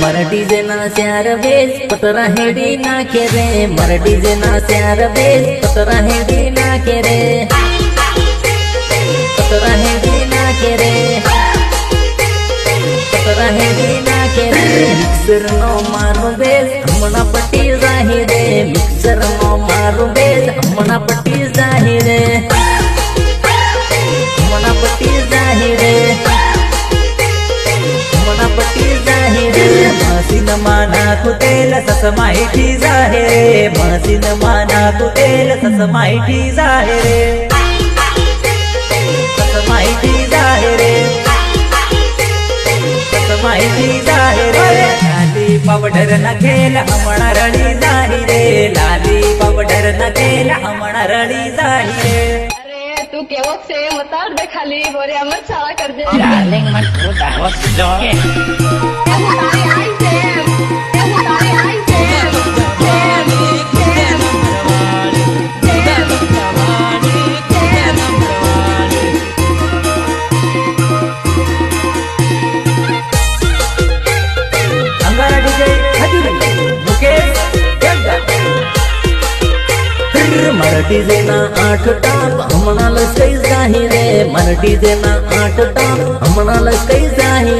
मराठी जना स्यार बेस पतरा हेडी नाखे रे मराठी जना स्यार बेस पतरा हेडी नाखे रे पतरा हेडी नाखे रे पतरा हेडी नाखे रे मिक्सर नो मारू बेस हमना पट्टी जाही रे मिक्सर नो मारू बेस हमना पट्टी जाही रे हमना पट्टी जाही रे हमना पट्टी जाही रे मसीन माना कुतेल सस माहिती जाहे रे मसीन माना कुतेल सस माहिती जाहे रे सस माहिती जाहे रे सस माहिती जाहे रे लाली पावडर न खेल हमना रडी जाही रे लाली पावडर न खेल हमना रडी जाही रे तू केवक से मतार दे खाली बोरे अमर छाड़ा कर दे डार्लिंग मत वो दावत जो अंगारा डीजे हजूरी मुकेश मराठी देना 8 टाप हमना लस कई जाही रे मराठी देना 8 टाप हमना लस कई जाही।